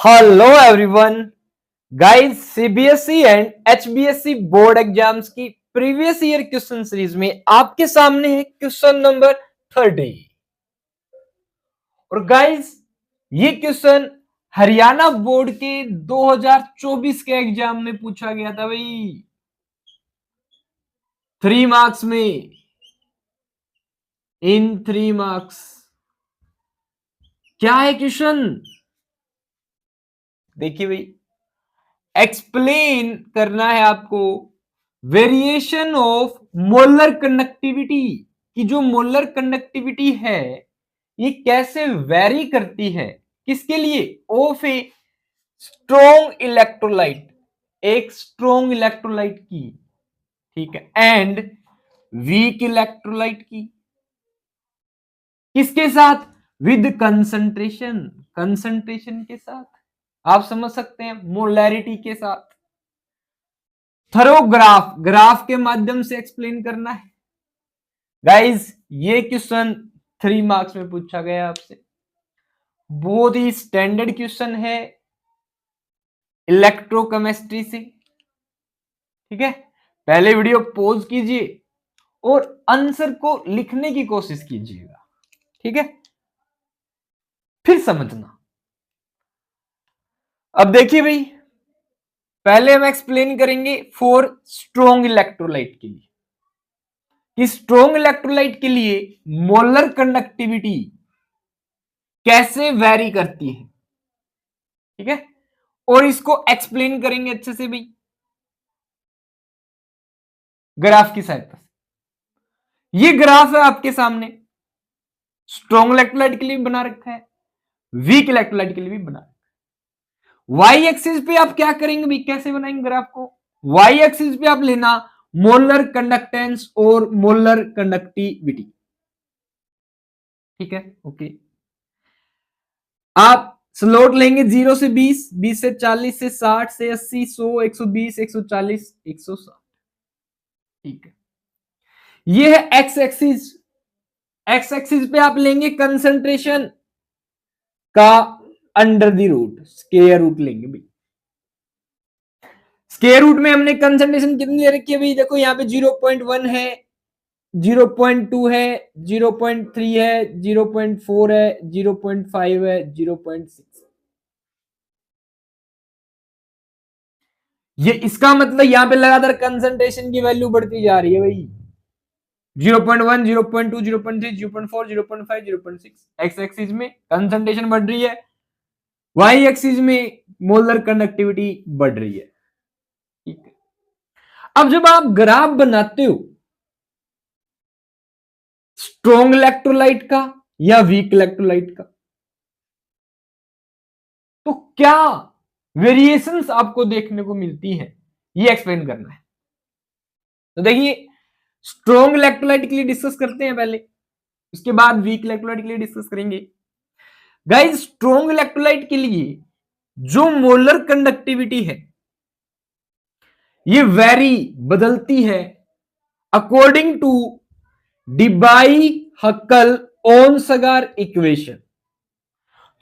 Hello everyone guys, CBSE and HBSE board exams की previous year question series में आपके सामने है क्वेश्चन नंबर 30। और गाइस, ये क्वेश्चन हरियाणा बोर्ड के 2024 के एग्जाम में पूछा गया था भाई, 3 मार्क्स में, इन 3 मार्क्स। क्या है क्वेश्चन? देखिए भाई, एक्सप्लेन करना है आपको वेरिएशन ऑफ मोलर कंडक्टिविटी की। जो मोलर कंडक्टिविटी है ये कैसे वेरी करती है, किसके लिए? ऑफ ए स्ट्रॉन्ग इलेक्ट्रोलाइट, एक स्ट्रॉन्ग इलेक्ट्रोलाइट की, ठीक है, एंड वीक इलेक्ट्रोलाइट की। किसके साथ? विद कंसंट्रेशन, कंसंट्रेशन के साथ, आप समझ सकते हैं, मोलैरिटी के साथ। थरो ग्राफ, ग्राफ के माध्यम से एक्सप्लेन करना है। गाइस, ये क्वेश्चन 3 मार्क्स में पूछा गया आपसे, बहुत ही स्टैंडर्ड क्वेश्चन है इलेक्ट्रोकेमिस्ट्री से, ठीक है। पहले वीडियो पॉज कीजिए और आंसर को लिखने की कोशिश कीजिएगा, ठीक है, फिर समझना। अब देखिए भाई, पहले हम एक्सप्लेन करेंगे फॉर स्ट्रॉन्ग इलेक्ट्रोलाइट के लिए कि स्ट्रॉन्ग इलेक्ट्रोलाइट के लिए मोलर कंडक्टिविटी कैसे वेरी करती है, ठीक है। और इसको एक्सप्लेन करेंगे अच्छे से भाई ग्राफ की सहायता से। ये ग्राफ है आपके सामने, स्ट्रॉन्ग इलेक्ट्रोलाइट के लिए भी बना रखा है, वीक इलेक्ट्रोलाइट के लिए भी बना रखा है। वाई एक्सिस पे आप क्या करेंगे भाई, कैसे बनाएंगे ग्राफ को? वाई एक्सिस पे आप लेना मोलर कंडक्टेंस और मोलर कंडक्टिविटी, ठीक है, ओके। आप स्लोट लेंगे 0 से 20, 20 से 40, से 60, से 80, 100, 120, 140, 160, ठीक है। ये है एक्स एक्सिस, एक्स एक्सिस पे आप लेंगे कंसंट्रेशन का under the root, square root लेंगे भाई। स्क्वायर रूट में हमने कंसंट्रेशन कितनी दे रखी है भाई? देखो यहाँ पे 0.1 है, 0.2 है, 0.3 है, 0.4 है, 0.5 है, 0.6। ये इसका मतलब यहां पे लगातार कंसंट्रेशन की वैल्यू बढ़ती जा रही है भाई। 0.1, 0.2, 0.3, 0.4, 0.5, 0.6 एक्स एक्सिस में कंसंट्रेशन बढ़ रही है, वाई एक्सिस में मोलर कंडक्टिविटी बढ़ रही है, ठीक है। अब जब आप ग्राफ बनाते हो स्ट्रॉन्ग इलेक्ट्रोलाइट का या वीक इलेक्ट्रोलाइट का, तो क्या वेरिएशंस आपको देखने को मिलती है, ये एक्सप्लेन करना है। तो देखिए, स्ट्रॉन्ग इलेक्ट्रोलाइट के लिए डिस्कस करते हैं पहले, उसके बाद वीक इलेक्ट्रोलाइट के लिए डिस्कस करेंगे। गाइस, स्ट्रॉन्ग इलेक्ट्रोलाइट के लिए जो मोलर कंडक्टिविटी है ये वेरी, बदलती है according to Debye Huckel Onsager equation.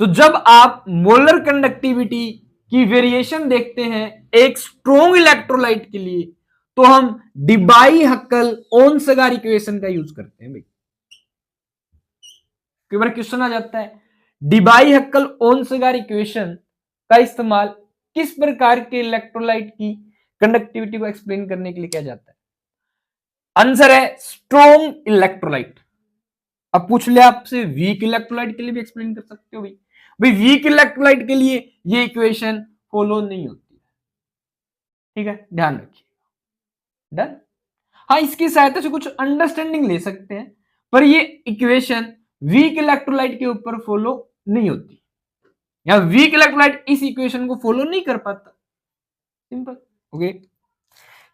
तो जब आप मोलर कंडक्टिविटी की वेरिएशन देखते हैं एक स्ट्रॉन्ग इलेक्ट्रोलाइट के लिए, तो हम डिबाई हक्कल ओनसगार इक्वेशन का यूज करते हैं भाई। कई बार क्वेश्चन आ जाता है डिबाई हक्कल ओनसगार इक्वेशन का इस्तेमाल किस प्रकार के इलेक्ट्रोलाइट की कंडक्टिविटी को एक्सप्लेन करने के लिए किया जाता है? आंसर है स्ट्रॉन्ग इलेक्ट्रोलाइट। अब पूछ लिया आपसे वीक इलेक्ट्रोलाइट के लिए भी एक्सप्लेन कर सकते हो भाई। भाई वीक इलेक्ट्रोलाइट के लिए ये इक्वेशन फॉलो नहीं होती है, ठीक है, ध्यान रखिए। डन। हाँ, इसकी सहायता से कुछ अंडरस्टैंडिंग ले सकते हैं, पर ये इक्वेशन वीक इलेक्ट्रोलाइट के ऊपर फॉलो नहीं होती, या वीक इलेक्ट्रोलाइट इस इक्वेशन को फॉलो नहीं कर पाता, सिंपल, ओके।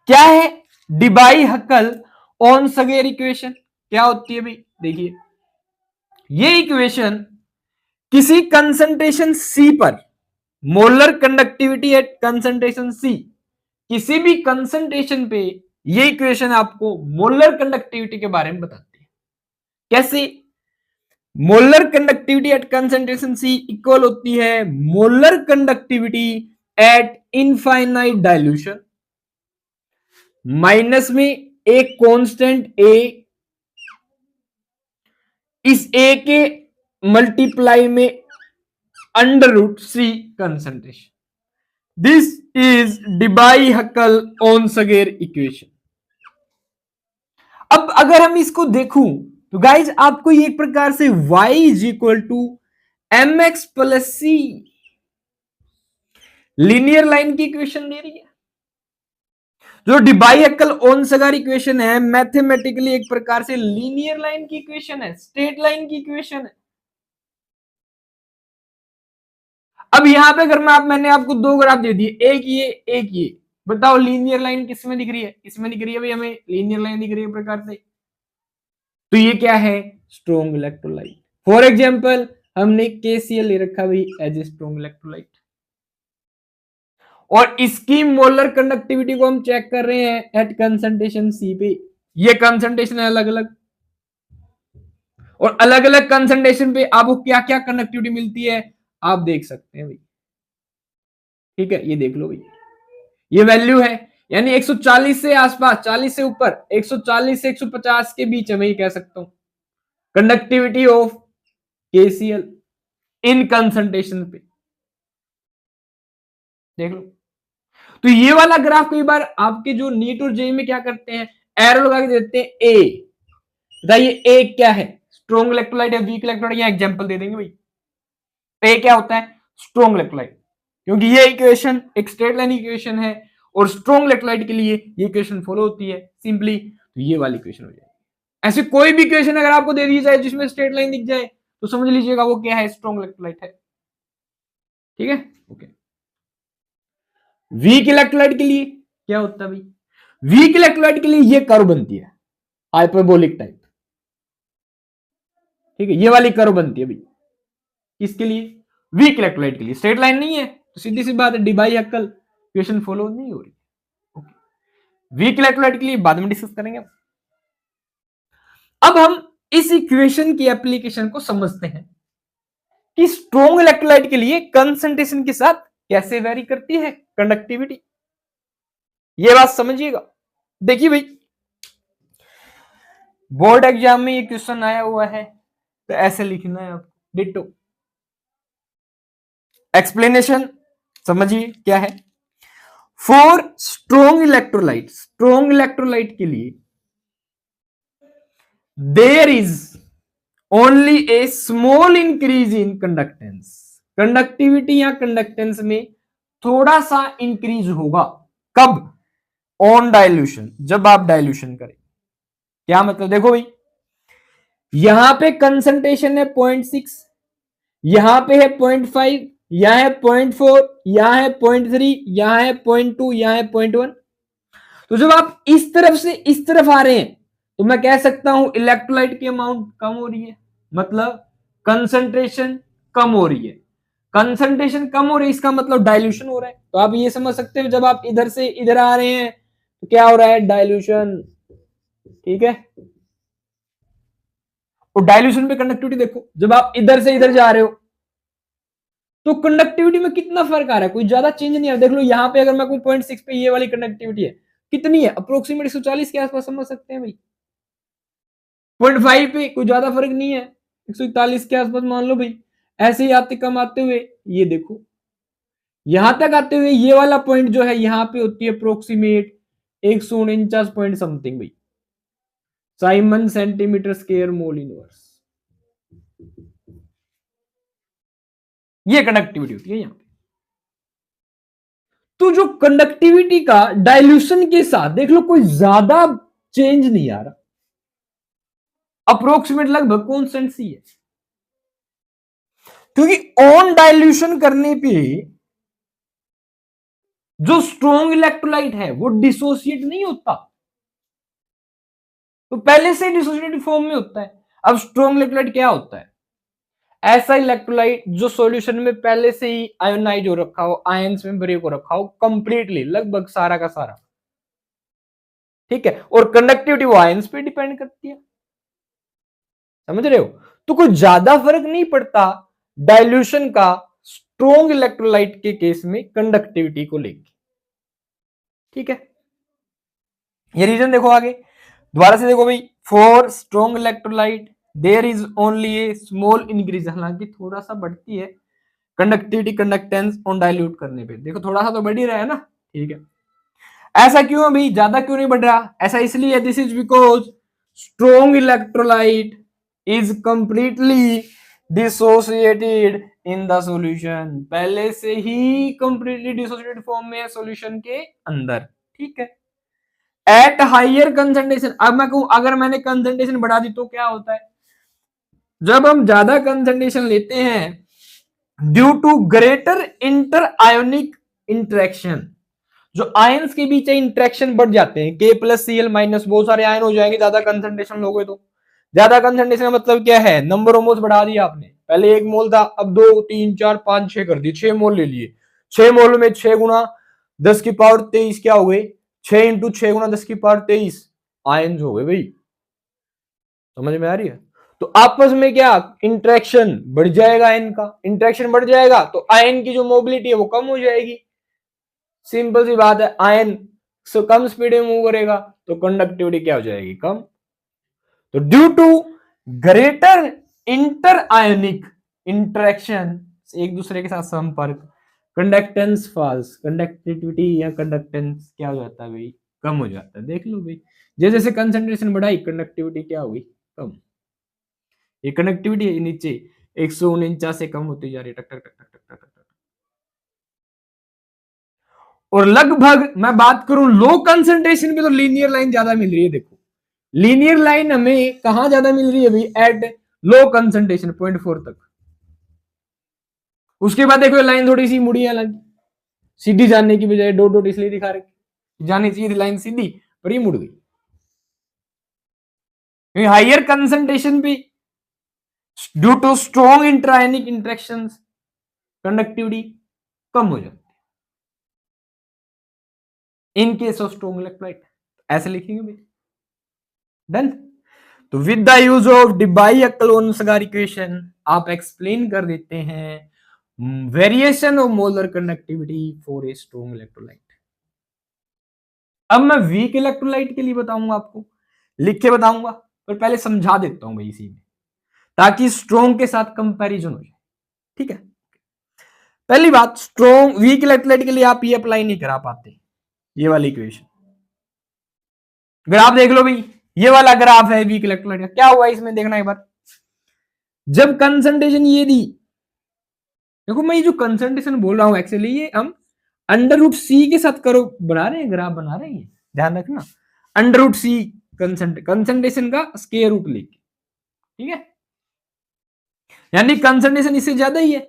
क्या है डिबाई हक्कल ओनसगेर इक्वेशन? क्या होती है भाई? देखिए, ये इक्वेशन किसी कंसंट्रेशन C पर, molar conductivity at concentration C, किसी भी कंसंट्रेशन पे ये इक्वेशन आपको मोलर कंडक्टिविटी के बारे में बताती है। कैसे? Molar conductivity at concentration C equal होती है molar conductivity at infinite dilution minus में एक कांस्टेंट ए, इस ए के मल्टीप्लाई में under root C concentration. This is Debye Huckel Onsager equation. अब अगर हम इसको देखूं तो गाइज आपको ये एक प्रकार से y is equal to m x plus c linear line की इक्वेशन दे रही है। जो डिबाई-हक्केल-ओनसगर इक्वेशन है मैथमेटिकली एक प्रकार से लीनियर लाइन की इक्वेशन है, स्ट्रेट लाइन की इक्वेशन है। अब यहां पे अगर मैंने आपको दो ग्राफ दे दिए, एक ये बताओ लीनियर लाइन किस में दिख रही है? इसमें दिख रही है भाई, हमें लीनियर लाइन दिख रही है प्रकार से। तो ये क्या है? Strong electrolyte. फॉर एग्जांपल हमने KCl ले रखा भाई एज ए स्ट्रॉन्ग इलेक्ट्रोलाइट, और इसकी मोलर कंडक्टिविटी को हम चेक कर रहे हैं एट कंसंट्रेशन C पे। ये कंसंट्रेशन है अलग अलग, और अलग अलग कंसंट्रेशन पे आपको क्या क्या कंडक्टिविटी मिलती है आप देख सकते हैं भाई। ठीक है, ये देख लो भाई, ये वैल्यू है, यानी 140 से आसपास, 40 से ऊपर, 140 से 150 के बीच है, मैं ये कह सकता हूं conductivity of KCl in concentration पे। देख लो, तो ये वाला ग्राफ कई बार आपके जो नीट और जेई में क्या करते हैं, एरो लगा के देते हैं ए। बताइए ए क्या है? स्ट्रॉन्ग इलेक्ट्रोलाइट या वीक इलेक्ट्रोलाइट? या एग्जांपल दे देंगे भाई। ए क्या होता है? स्ट्रॉन्ग इलेक्ट्रोलाइट, क्योंकि ये इक्वेशन एक स्ट्रेट लाइन इक्वेशन है और स्ट्रॉन्ग इलेक्ट्रोलाइट के लिए ये इक्वेशन फॉलो होती है सिंपली, तो ये वाली इक्वेशन हो जाएगी। ऐसे कोई भी इक्वेशन अगर आपको दे दी जाए जिसमें स्ट्रेट लाइन दिख जाए तो समझ लीजिएगा वो क्या है? स्ट्रॉन्ग इलेक्ट्रोलाइट है। ठीक है, ओके। वीक इलेक्ट्रोलाइट के लिए क्या होता है भाई? वीक इलेक्ट्रोलाइट के लिए ये कर्व बनती है हाइपरबोलिक टाइप। ठीक है, ये वाली कर्व बनती है भाई किसके लिए? वीक इलेक्ट्रोलाइट के लिए। स्ट्रेट लाइन नहीं है तो सीधी सी बात है डिबाई-हक्केल इक्वेशन फॉलो नहीं हो रही। वीक इलेक्ट्रोलाइट के लिए बाद में डिस्कस करेंगे। अब हम इस इक्वेशन की एप्लीकेशन को समझते हैं कि स्ट्रॉन्ग इलेक्ट्रोलाइट के लिए कंसंट्रेशन के साथ कैसे वेरी करती है कंडक्टिविटी। ये बात समझिएगा। देखिए भाई, बोर्ड एग्जाम में ये क्वेश्चन आया हुआ है तो ऐसे लिखना है आपको, डिटो। एक्सप्लेनेशन समझिए क्या है। For strong electrolyte, strong electrolyte के लिए there is only a small increase in conductance. Conductivity या कंडक्टेंस में थोड़ा सा इंक्रीज होगा। कब? ऑन डाइल्यूशन, जब आप डाइल्यूशन करें। क्या मतलब? देखो भाई, यहां पे कंसंट्रेशन है 0.6, यहां पे है 0.5, यहां है 0.4, यहां है 0.3, यहां है 0.2, यहां है 0.1। तो जब आप इस तरफ से इस तरफ आ रहे हैं तो मैं कह सकता हूं इलेक्ट्रोलाइट की अमाउंट कम हो रही है, मतलब कंसंट्रेशन कम हो रही है। कंसंट्रेशन कम हो रही है इसका मतलब डाइल्यूशन हो रहा है। तो आप ये समझ सकते हो जब आप इधर से इधर आ रहे हैं तो क्या हो रहा है? डाइल्यूशन। ठीक है, और डाइल्यूशन पे कंडक्टिविटी देखो, जब आप इधर से इधर जा रहे हो तो कंडक्टिविटी में कितना फर्क आ रहा है? कोई ज्यादा चेंज नहीं आ रहा। देख लो यहां पे अगर मैं कोई 0.6 पे ये वाली कंडक्टिविटी है, कितनी है? अप्रोक्सीमेट 140 के आसपास समझ सकते हैं भाई। 0.5 पे कोई ज्यादा फर्क नहीं है, 141 के आसपास मान लो भाई। ऐसे ही आते कम आते हुए ये देखो यहां तक आते हुए ये वाला पॉइंट जो है यहां पे होती है अप्रोक्सीमेट 149 पॉइंट समथिंग भाई, Simon centimetre square mole inverse. ये कंडक्टिविटी होती है यहां पे। तो जो कंडक्टिविटी का डाइल्यूशन के साथ देख लो कोई ज्यादा चेंज नहीं आ रहा, अप्रोक्सीमेट लगभग कांस्टेंट सी है, क्योंकि ऑन डाइल्यूशन करने पे जो स्ट्रॉन्ग इलेक्ट्रोलाइट है वो डिसोसिएट नहीं होता, तो पहले से डिसोसिएटेड फॉर्म में होता है। अब स्ट्रॉन्ग इलेक्ट्रोलाइट क्या होता है? ऐसा इलेक्ट्रोलाइट जो सॉल्यूशन में पहले से ही आयोनाइज हो रखा हो, आयंस में ब्रेक हो रखा हो कंप्लीटली, लगभग सारा का सारा। ठीक है, और कंडक्टिविटी वो आयंस पे डिपेंड करती है, समझ रहे हो? तो कुछ ज्यादा फर्क नहीं पड़ता डाइल्यूशन का स्ट्रोंग इलेक्ट्रोलाइट के केस में कंडक्टिविटी को लेके। ठीक है, ये रीजन देखो आगे, दोबारा से देखो भाई, for strong electrolyte there is only a small increase, हालांकि थोड़ा सा बढ़ती है कंडक्टिविटी कंडक्टेंस ऑन डाइल्यूट करने पे, देखो थोड़ा सा तो बढ़ ही रहा है ना। ठीक है, ऐसा क्यों है भाई, ज्यादा क्यों नहीं बढ़ रहा, ऐसा इसलिए, this is because strong electrolyte is completely dissociated in the solution, पहले से ही कंप्लीटली डिसोसिएटेड फॉर्म में है सॉल्यूशन के अंदर। ठीक है, एट हाइयर कंसंट्रेशन, अब मैं कहूं अगर मैंने कंसंट्रेशन बढ़ा दी तो क्या होता है, जब हम ज्यादा कंसंट्रेशन लेते हैं due to greater inter ionic interaction, जो आयंस के बीच इंटरेक्शन बढ़ जाते हैं, के प्लस सी एल माइनस, बहुत सारे आयन हो जाएंगे ज्यादा कंसंट्रेशन लोगे तो। ज्यादा कंसंट्रेशन का मतलब क्या है, नंबर ऑफ मोल्स बढ़ा दिया आपने, पहले 1 मोल था अब 2 3 4 5 6 कर दिए, 6 मोल ले लिए, 6 मोल में 6 गुना 10 की पावर 23 क्या हो गए, 6 इंटू 6 गुना 10 की पावर 23 आयन हो गए भाई, समझ में आ रही है। तो आपस में क्या इंटरेक्शन बढ़ जाएगा, आयन का इंटरेक्शन बढ़ जाएगा तो आयन की जो मोबिलिटी है वो कम हो जाएगी, सिंपल सी बात है, आयन कम स्पीड में मूव करेगा तो कंडक्टिविटी क्या हो जाएगी, कम। तो due to greater inter ionic interaction, एक दूसरे के साथ संपर्क, कंडक्टेंस फॉल्स, कंडक्टिविटी या कंडक्टेंस क्या हो जाता है भाई, कम हो जाता है। देख लो भाई, जैसे जैसे कंसंट्रेशन बढ़ाई कंडक्टिविटी क्या हुई, कम। ये कंडक्टिविटी नीचे 149 से कम होती जा रही है, टक टक टक टक टक टक। और लगभग मैं बात करूं लो कंसंट्रेशन पे तो लीनियर लाइन ज्यादा मिल रही है, देखो लीनियर लाइन हमें कहां ज्यादा मिल रही है भाई, एट लो कंसंट्रेशन 0.4 तक। उसके बाद देखो लाइन थोड़ी सी मुड़ी है, सीधी जाने की बजाय डॉट डॉट इसलिए दिखा रहे, जानी चाहिए लाइन सीधी पर ये मुड़ गई, हाइयर कंसंट्रेशन पे due to strong interionic interactions conductivity कम हो जाती है in case of strong electrolyte, ऐसे लिखेंगे भाई, डन। तो with the use of Debye Huckel Onsager equation आप एक्सप्लेन कर देते हैं variation of molar conductivity for a strong electrolyte. अब मैं वीक इलेक्ट्रोलाइट के लिए बताऊंगा, आपको लिख के बताऊंगा, पर पहले समझा देता हूं भाई इसी में, ताकि स्ट्रॉन्ग के साथ कंपैरिजन हो जाए। ठीक है, पहली बात, स्ट्रॉन्ग वीक इलेक्ट्रोलाइट के लिए आप ये अप्लाई नहीं करा पाते ये वाली इक्वेशन, ग्राफ देख लो भाई, ये वाला ग्राफ है वीक इलेक्ट्रोलाइट का, क्या हुआ इसमें देखना एक बार, जब कंसंट्रेशन ये दी, देखो मैं ये जो कंसंट्रेशन बोल रहा हूं एक्चुअली ये हम अंडर रूट सी के साथ करो बना रहे हैं, ग्राफ बना रहे हैं, ध्यान रखना, अंडर रूट सी कंसंट्रेशन का स्क्वायर रूट लेके, ठीक है, यानी कंसंट्रेशन इससे ज्यादा ही है,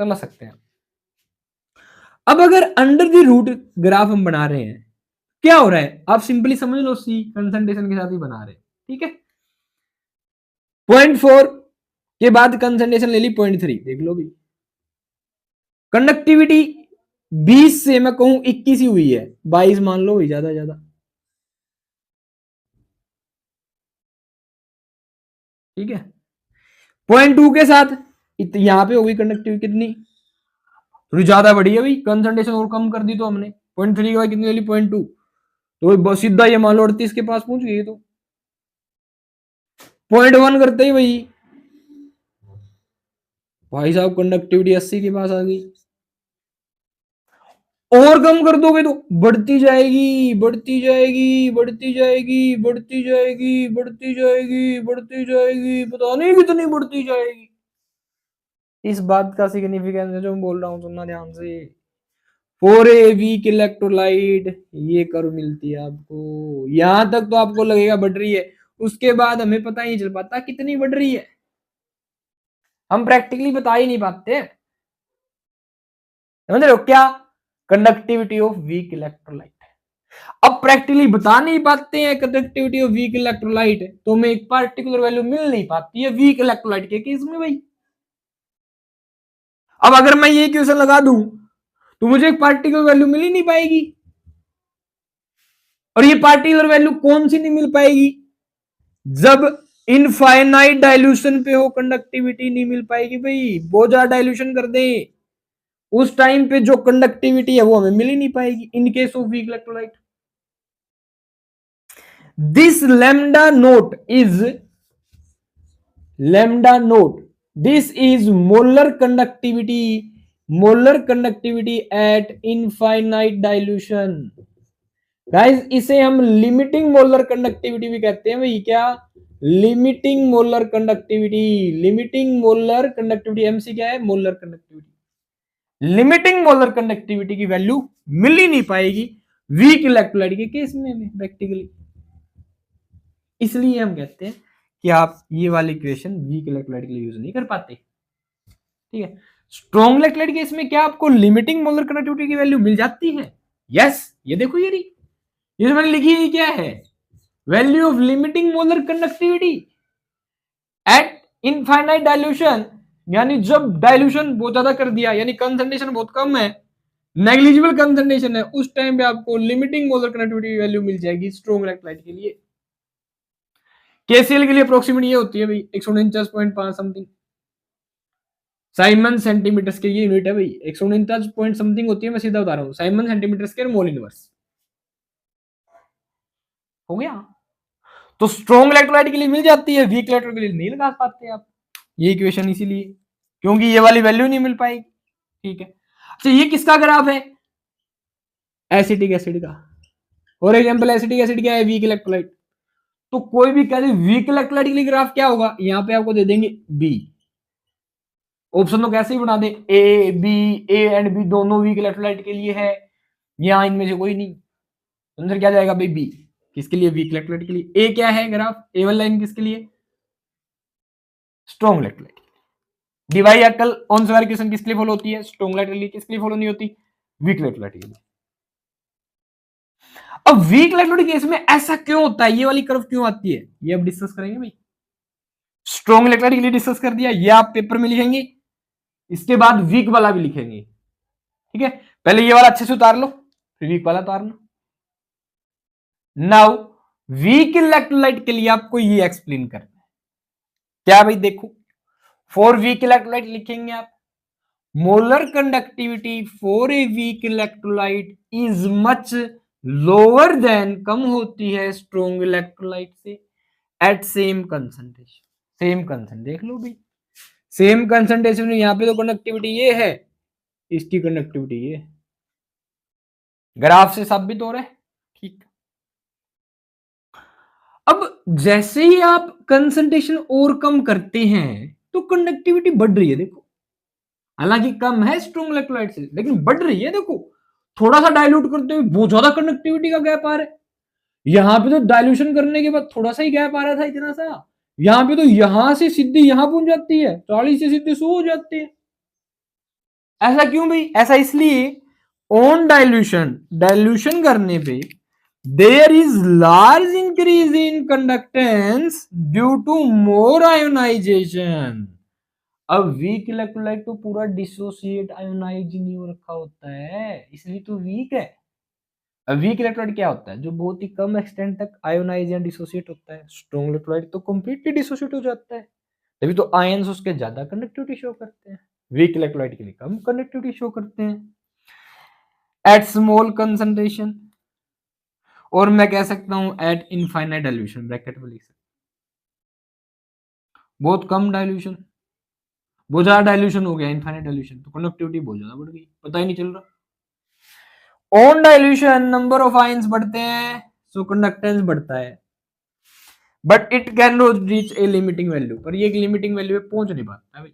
समझ सकते हैं। अब अगर अंडर द रूट ग्राफ हम बना रहे हैं, क्या हो रहा है आप सिंपली समझ लो, सी कंसंट्रेशन के साथ ही बना रहे हैं, ठीक है, 0.4 के बाद कंसंट्रेशन ले ली 0.3, देख लो भी कंडक्टिविटी 20 से मैं कहूं 21 ही हुई है, 22 मान लो ज्यादा ज्यादा, ठीक है, 0.2 के साथ यहां पे होगी कंडक्टिविटी कितनी, थोड़ी ज्यादा बढ़ी है भाई, कंसंट्रेशन और कम कर दी तो हमने 0.3 के बाद कितनी ले ली 0.2, तो सीधा ये मान लो 38 के पास पहुंच गई, तो 0.1 करते ही भाई साहब कंडक्टिविटी 80 के पास आ गई, और कम कर दोगे तो बढ़ती जाएगी बढ़ती जाएगी बढ़ती जाएगी बढ़ती जाएगी बढ़ती जाएगी बढ़ती जाएगी, पता नहीं कितनी बढ़ती जाएगी। इस बात का सिग्निफिकेंस है जो मैं बोल रहा हूं, सुनना ध्यान से, फॉर ए वीक इलेक्ट्रोलाइट ये कर्व मिलती है आपको, यहां तक तो आपको लगेगा बढ़ रही है, उसके बाद हमें पता ही नहीं चल पाता कितनी बढ़ रही है, हम प्रैक्टिकली बता ही नहीं पाते, समझ रहे हो क्या, कंडक्टिविटी ऑफ वीक इलेक्ट्रोलाइट। अब प्रैक्टिकली बता नहीं पाते हैं कंडक्टिविटी ऑफ वीक इलेक्ट्रोलाइट, तो हमें एक पार्टिकुलर वैल्यू मिल नहीं पाती है वीक इलेक्ट्रोलाइट के केस में भाई। अब अगर मैं ये क्वेश्चन लगा दूं तो मुझे एक पार्टिकुलर वैल्यू मिल ही नहीं पाएगी, और ये पार्टिकुलर वैल्यू कौन सी नहीं मिल पाएगी, जब इनफाइनाइट डाइल्यूशन पे हो कंडक्टिविटी नहीं मिल पाएगी भाई, बहुत ज्यादा डाइल्यूशन कर दे उस टाइम पे जो कंडक्टिविटी है वो हमें मिल ही नहीं पाएगी इन case of weak electrolyte. This lambda note this is molar conductivity at infinite dilution. Guys इसे हम लिमिटिंग मोलर कंडक्टिविटी भी कहते हैं भाई। क्या? लिमिटिंग मोलर कंडक्टिविटी एमसी क्या है? Molar conductivity. Limiting molar conductivity की वैल्यू मिल ही नहीं पाएगी वीक इलेक्ट्रोलाइट के केस में प्रैक्टिकली। इसलिए हम कहते हैं कि आप ये वाली इक्वेशन वीक इलेक्ट्रोलाइट के लिए यूज नहीं कर पाते। ठीक है। स्ट्रॉन्ग इलेक्ट्रोलाइट केस में क्या आपको लिमिटिंग मोलर कंडक्टिविटी की वैल्यू मिल जाती है? यस, ये देखो ये रही, ये मैंने लिखी है क्या है? Value of limiting molar conductivity at infinite dilution, यानी जब डाइल्यूशन बहुत ज्यादा कर दिया, यानी कंसंट्रेशन बहुत कम है, नेग्लिजिबल कंसंट्रेशन है, उस टाइम पे आपको लिमिटिंग मोलर कंडक्टिविटी वैल्यू मिल जाएगी स्ट्रॉन्ग इलेक्ट्रोलाइट के लिए। केसीएल के लिए अप्रोक्सीमेट ये होती है भाई 149.5 समथिंग। साइमन सेंटीमीटर के ये यूनिट है भाई 149 पॉइंट समथिंग होती है। मैं सीधा बता रहा हूं, Simon centimetre square mole inverse हो गया। तो स्ट्रॉन्ग इलेक्ट्रोलाइट के लिए मिल जाती है, वीक इलेक्ट्रोलाइट के लिए नहीं लगा पाते आप ये इक्वेशन, इसीलिए क्योंकि ये वाली वैल्यू नहीं मिल पाएगी। ठीक है। अच्छा, ये किसका ग्राफ है? एसिटिक एसिड का। फॉर एग्जांपल एसिटिक एसिड क्या है? Week electrolyte. तो कोई भी कह दे वीक इलेक्ट्रोलाइट के लिए ग्राफ क्या होगा, यहां पे आपको दे देंगे बी। ऑप्शन तो कैसे ही बना दे, A B, A and B दोनों वीक इलेक्ट्रोलाइट के लिए है, यहां इनमें से कोई नहीं, अंदर क्या जाएगा भाई? बी। किसके लिए? वीक इलेक्ट्रोलाइट के लिए। ए क्या है ग्राफ? ए वाला लाइन किसके लिए? Strong electrolyte. Debye Huckel Onsager equation किसके लिए फॉलो होती है? स्ट्रॉन्ग इलेक्ट्रोलाइट के लिए। किसके लिए फॉलो नहीं होती? वीक इलेक्ट्रोलाइट के लिए। अब वीक इलेक्ट्रोलाइट केस में ऐसा क्यों होता है, ये वाली कर्व क्यों आती है, ये अब डिस्कस करेंगे भाई। स्ट्रॉन्ग इलेक्ट्रोलाइट के लिए डिस्कस कर दिया, ये आप पेपर में लिखेंगे, इसके बाद वीक वाला भी लिखेंगे। ठीक है, पहले ये वाला अच्छे से उतार लो, फिर वीक वाला उतारना। नाउ वीक इलेक्ट्रोलाइट के लिए आपको ये एक्सप्लेन करना है। क्या भाई? देखो, फॉर वीक इलेक्ट्रोलाइट लिखेंगे आप, molar conductivity for a weak electrolyte is much lower than, कम होती है स्ट्रॉन्ग इलेक्ट्रोलाइट से at same concentration. Same concentration देख लो भाई, सेम कंसंट्रेशन में यहां पे तो कंडक्टिविटी ये है, इसकी कंडक्टिविटी ये, ग्राफ से साबित हो रहा है। ठीक। अब जैसे ही आप कंसंट्रेशन और कम करते हैं तो कंडक्टिविटी बढ़ रही है। देखो, हालांकि कम है स्ट्रॉन्ग इलेक्ट्रोलाइट से, लेकिन बढ़ रही है। देखो, थोड़ा सा डाइल्यूट करते हुए बहुत ज्यादा कंडक्टिविटी का गैप आ रहा है। यहां पे तो डाइल्यूशन करने के बाद थोड़ा सा ही गैप आ रहा था, इतना सा, यहां पे तो यहां से सीधी यहां पहुंच जाती है, 40 से सीधे 100 हो जाती है। ऐसा क्यों भाई? ऐसा इसलिए, ऑन डाइल्यूशन करने पे there is large increase in conductance due to more ionisation. अब वीक इलेक्ट्रोलाइट तो पूरा डिसोसिएट आयोनाइज नहीं हो रखा होता है, इसलिए तो वीक है। अब वीक इलेक्ट्रोलाइट क्या होता है? जो बहुत ही कम एक्सटेंट तक आयोनाइज या डिसोसिएट होता है। स्ट्रॉन्ग इलेक्ट्रोलाइट तो कंप्लीटली डिसोसिएट हो जाता है, तभी तो आयंस उसके ज्यादा कंडक्टिविटी शो करते हैं, वीक इलेक्ट्रोलाइट के लिए कम कंडक्टिविटी शो करते हैं एट स्मॉल कंसंट्रेशन, और मैं कह सकता हूं एट इनफाइनाइट डाइल्यूशन, ब्रैकेट में लिख सकता हूं। बहुत कम डाइल्यूशन, बहुत ज्यादा डाइल्यूशन हो गया, इनफाइनाइट डाइल्यूशन, तो कंडक्टिविटी बहुत ज्यादा बढ़ गई, पता ही नहीं चल रहा। On dilution number of ions बढ़ते हैं, सो कंडक्टेंस बढ़ता है, but it can not reach a limiting value, पर ये एक लिमिटिंग वैल्यू पे पहुंच नहीं पाता है भाई।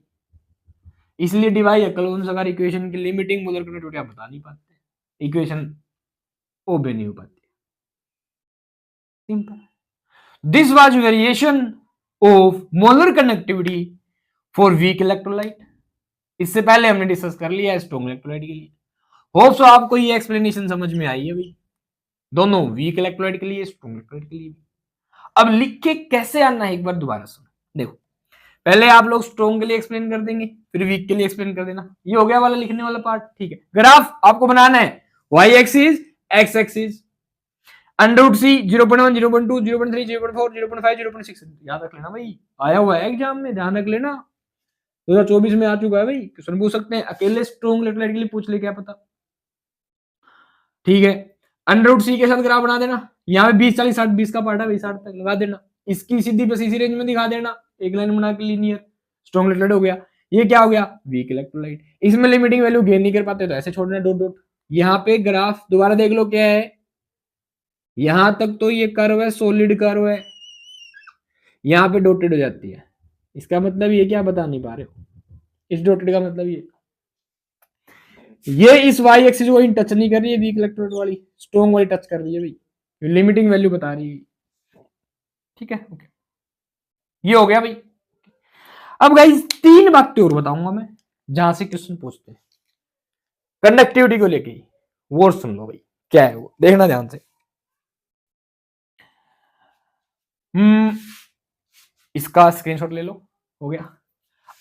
इसलिए डिवाई अकल इक्वेशन की लिमिटिंग मोलर कंडक्टिविटी आप बता नहीं पाते, इक्वेशन ओबे नहीं हो पाती। Simple. This was variation of molar conductivity for weak electrolyte. इससे पहले हमने डिस्कस कर लिया है स्ट्रॉन्ग इलेक्ट्रोलाइट के लिए। होप सो आपको ये एक्सप्लेनेशन समझ में आई है भाई, दोनों वीक इलेक्ट्रोलाइट के लिए, स्ट्रॉन्ग इलेक्ट्रोलाइट के लिए। अब लिख के कैसे आना है एक बार दोबारा सुनो। देखो, पहले आप लोग स्ट्रॉन्ग के लिए एक्सप्लेन कर देंगे, फिर वीक के लिए एक्सप्लेन कर देना। ये हो गया वाला लिखने वाला पार्ट। ठीक है, ग्राफ आपको बनाना है, y axis, x axis. √C 0.1 0.2 0.3 0.4 0.5 0.6 याद रख लेना भाई, आया हुआ है एग्जाम में, ध्यान रख लेना, 2024 में आ चुका है भाई, क्वेश्चन पूछ सकते हैं, अकेले स्ट्रॉन्ग इलेक्ट्रोलाइट के लिए पूछ ले क्या पता। ठीक है, √C के साथ ग्राफ बना देना, यहाँ पे 20 40 60 20 का पार्ट है, 20 60 तक लगा देना, इसकी सीधी बस इसी रेंज में दिखा देना, एक लाइन बना के लीनियर, स्ट्रॉन्ग इलेक्ट्रोलाइट हो गया। ये क्या हो गया, वीक इलेक्ट्रोलाइट। इसमें लिमिटिंग वैल्यू गेन नहीं कर पाते तो ऐसे छोड़ना डॉट डॉट। यहाँ पे ग्राफ दोबारा देख लो क्या है, यहां तक तो ये कर्व है, सॉलिड कर्व है, यहाँ पे डॉटेड हो जाती है, इसका मतलब ये क्या बता नहीं पा रहे हो, इस डॉटेड का मतलब ये इस वाई एक्सिस को टच नहीं कर रही है, वीक इलेक्ट्रोलाइट वाली, स्ट्रॉन्ग वाली टच कर रही है भाई, लिमिटिंग वैल्यू बता रही है। ठीक है, ओके, ये हो गया भाई। अब गाइस 3 बातें और बताऊंगा मैं जहां से क्वेश्चन पूछते हैं कंडक्टिविटी को लेके, वो सुन लो भाई क्या है वो, देखना ध्यान से। इसका स्क्रीनशॉट ले लो, हो गया।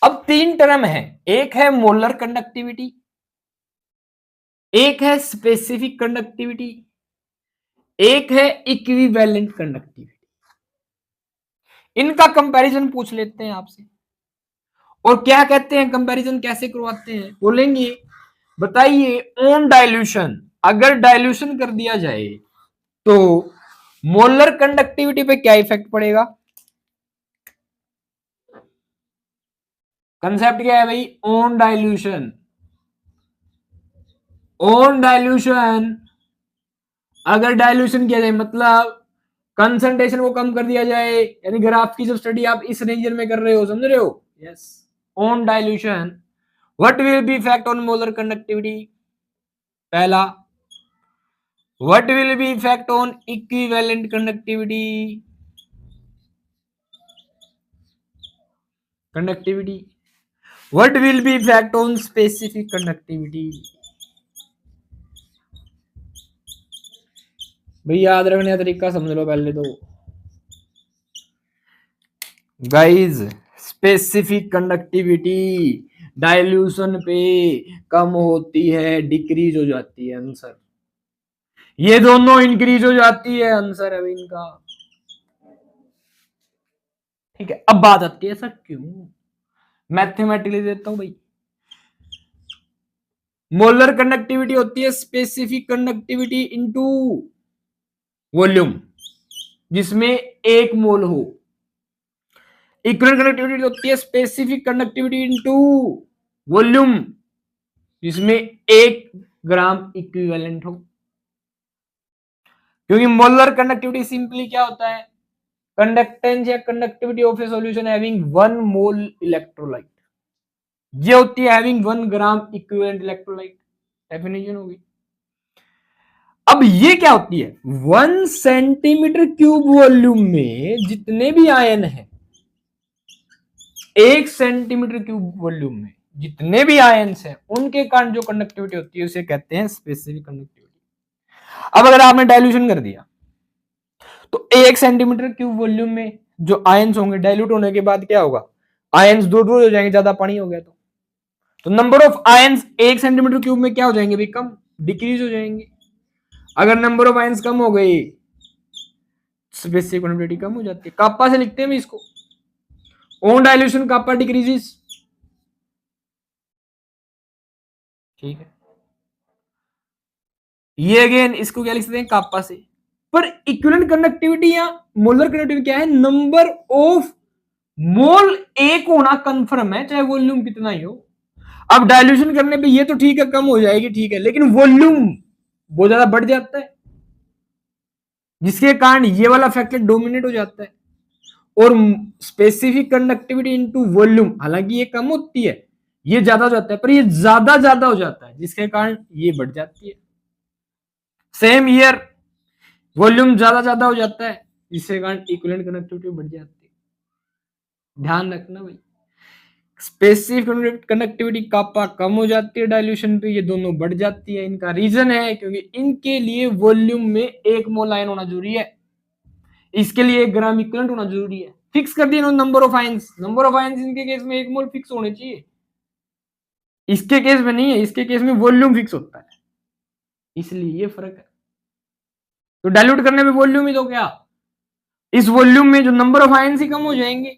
अब 3 टर्म है, एक है मोलर कंडक्टिविटी, एक है स्पेसिफिक कंडक्टिविटी, एक है इक्विवेलेंट कंडक्टिविटी। इनका कंपैरिजन पूछ लेते हैं आपसे, और क्या कहते हैं, कंपैरिजन कैसे करवाते हैं बोलेंगे, बताइए ऑन डाइल्यूशन, अगर डाइल्यूशन कर दिया जाए तो मोलर कंडक्टिविटी पे क्या इफेक्ट पड़ेगा। कंसेप्ट क्या है भाई, ऑन डाइल्यूशन, ऑन डाइल्यूशन अगर डाइल्यूशन किया जाए मतलब कंसंट्रेशन को कम कर दिया जाए, यानी ग्राफ की जब स्टडी आप इस रीजन में कर रहे हो, समझ रहे हो, yes, on dilution what will be effect on molar conductivity, पहला, what will be effect on equivalent conductivity, what will be effect on specific conductivity. भाई याद रखने का तरीका समझ लो पहले तो गाइज, स्पेसिफिक कंडक्टिविटी डाइल्यूशन पे कम होती है, डिक्रीज हो जाती है, आंसर, ये दोनों इंक्रीज हो जाती है, आंसर है इनका। ठीक है, अब बात आती है ऐसा क्यों, मैथमेटिकली देता हूं भाई। मोलर कंडक्टिविटी होती है स्पेसिफिक कंडक्टिविटी इनटू वॉल्यूम, जिसमें 1 मोल हो। इक्विवेलेंट कंडक्टिविटी होती है स्पेसिफिक कंडक्टिविटी इनटू वॉल्यूम, जिसमें 1 ग्राम इक्विवेलेंट हो। क्योंकि मोलर कंडक्टिविटी सिंपली क्या होता है, कंडक्टेंस या conductivity of A solution having 1 mole electrolyte, ये होती है having 1 gram equivalent electrolyte, definition होगी। अब ये क्या होती है, 1 सेंटीमीटर क्यूब वॉल्यूम में जितने भी आयन है, 1 सेंटीमीटर क्यूब वॉल्यूम में जितने भी आयन्स हैं उनके कारण जो कंडक्टिविटी होती है उसे कहते हैं स्पेसिफिक कंडक्टिविटी। अब अगर आपने डाइल्यूशन कर दिया तो 1 सेंटीमीटर क्यूब वॉल्यूम में जो आयन्स होंगे, डाइल्यूट होने के बाद क्या होगा, आयन्स दूर दूर हो जाएंगे, ज्यादा पानी हो गया तो number of ions 1 centimetre cube में क्या हो जाएंगे भाई, कम, डिक्रीज हो जाएंगे। अगर नंबर ऑफ आयन्स कम हो गई, स्पेसिफिक कंडक्टिविटी कम हो जाती है। कापा से लिखते हैं इसको, ऑन डाइल्यूशन कापा डिक्रीजेस, ठीक है, ये अगेन इसको क्या लिख सकते हैं, कापा से। पर इक्विवेलेंट कंडक्टिविटी या मोलर कंडक्टिविटी क्या है, नंबर ऑफ मोल 1 होना कंफर्म है, चाहे वॉल्यूम कितना ही हो। अब डाइल्यूशन करने पे ये तो ठीक है कम हो जाएगी, ठीक है, लेकिन वॉल्यूम बहुत ज्यादा बढ़ जाता है, जिसके कारण ये वाला फैक्टर डोमिनेट हो जाता है। और स्पेसिफिक कंडक्टिविटी इनटू वॉल्यूम, हालांकि ये कम होती है, ये ज्यादा हो जाता है, पर ये ज्यादा हो जाता है, जिसके कारण ये बढ़ जाती है। सेम ईयर वॉल्यूम ज्यादा हो जाता है, जिसके कारण इक्विवेलेंट कंडक्टिविटी बढ़ जाती है। ध्यान रखना भाई, स्पेसिफिक कंडक्टिविटी कापा कम हो जाती है डाइल्यूशन पे, ये दोनों बढ़ जाती है। इनका रीजन है क्योंकि इनके लिए वॉल्यूम में 1 मोल आयन होना जरूरी है, इसके लिए 1 ग्राम इक्विवेलेंट होना जरूरी है। फिक्स कर दिया number of ions, number of ions इनके केस में 1 मोल फिक्स होने चाहिए, इसके केस में नहीं है, इसके केस में वॉल्यूम फिक्स होता है, इसलिए ये फर्क है। तो डाइल्यूट करने पे वॉल्यूम ही तो क्या, इस वॉल्यूम में जो नंबर ऑफ आयंस ही कम हो जाएंगे,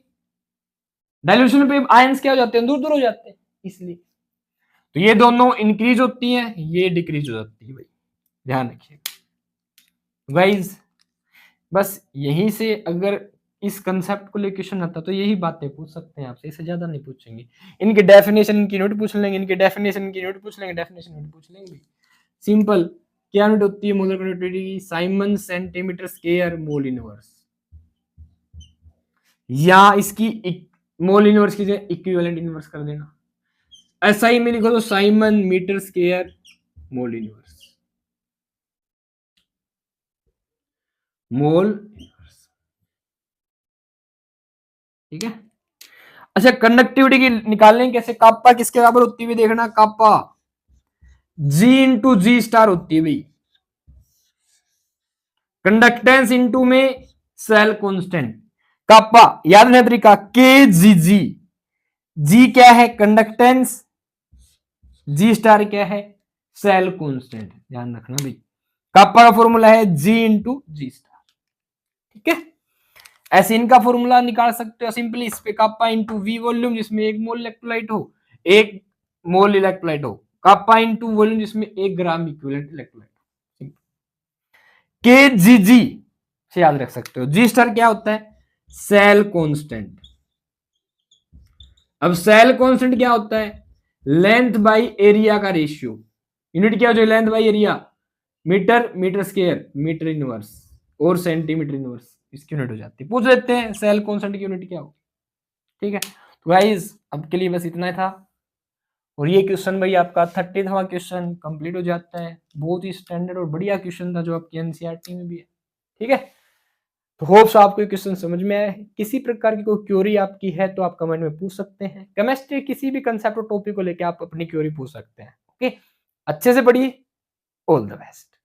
डाइल्यूशन पे आयंस क्या हो जाते हैं, दूर दूर हो जाते हैं, इसलिए तो ये दोनों इंक्रीज होती हैं, ये डिक्रीज हो जाती है भाई, ध्यान रखिए गाइस। बस यहीं से अगर इस कंसेप्ट को लेकर क्वेश्चन आता तो यही बातें पूछ सकते हैं आपसे, इससे ज्यादा नहीं पूछेंगे। इनके डेफिनेशन की यूनिट पूछ लेंगे, इनके डेफिनेशन की यूनिट पूछ लेंगे, डेफिनेशन यूनिट पूछ लेंगे। सिंपल, क्या यूनिट होती है मोलर कंडक्टिविटी की, Simon centimetre square mole inverse, या इसकी मोल इनवर्स की जगह इक्विवेलेंट इनवर्स कर देना। एसआई में लिखो तो siemens metre square mole inverse, mole inverse, ठीक है। अच्छा, कंडक्टिविटी की निकालने कैसे, काप्पा किसके बराबर होती है देखना, काप्पा जी इंटू जी स्टार होती है भाई, कंडक्टेंस इंटू में सेल कांस्टेंट, काप्पा याद है तरीका, के जी जी, जी क्या है कंडक्टेंस, जी स्टार क्या है सेल कांस्टेंट, ध्यान रखना भाई। काप्पा का फॉर्मूला है जी इंटू जी स्टार, ठीक है। ऐसे इनका फॉर्मूला निकाल सकते हो सिंपली, इस पे काप्पा इंटू वी वॉल्यूम जिसमें 1 मोल इलेक्ट्रोलाइट हो, 1 मोल इलेक्ट्रोलाइट हो, काप्पा इंटू वॉल्यूम जिसमें 1 ग्राम इक्विवेलेंट इलेक्ट्रोलाइट, के जी जी से याद रख सकते हो। जी स्टार क्या होता है, सेल कांस्टेंट। अब सेल कांस्टेंट क्या होता है, लेंथ बाई एरिया का रेशियो, यूनिट क्या हो जाएगी length by area, metre, metre square, metre inverse और सेंटीमीटर इनवर्स, इसकी यूनिट हो जाती है। पूछ लेते हैं सेल कांस्टेंट की यूनिट क्या होगी, ठीक है। तो गाइस अब के लिए बस इतना ही था, और ये क्वेश्चन भाई आपका 30वां क्वेश्चन कंप्लीट हो जाता है। बहुत ही स्टैंडर्ड और बढ़िया क्वेश्चन था जो आपकी एनसीईआरटी में भी है, ठीक है। तो होप्स आपको ये क्वेश्चन समझ में आया है। किसी प्रकार की कोई क्वेरी आपकी है तो आप कमेंट में पूछ सकते हैं। केमिस्ट्री किसी भी कंसेप्ट और टॉपिक को लेकर आप अपनी क्वेरी पूछ सकते हैं, ओके। अच्छे से पढ़िए, ऑल द बेस्ट।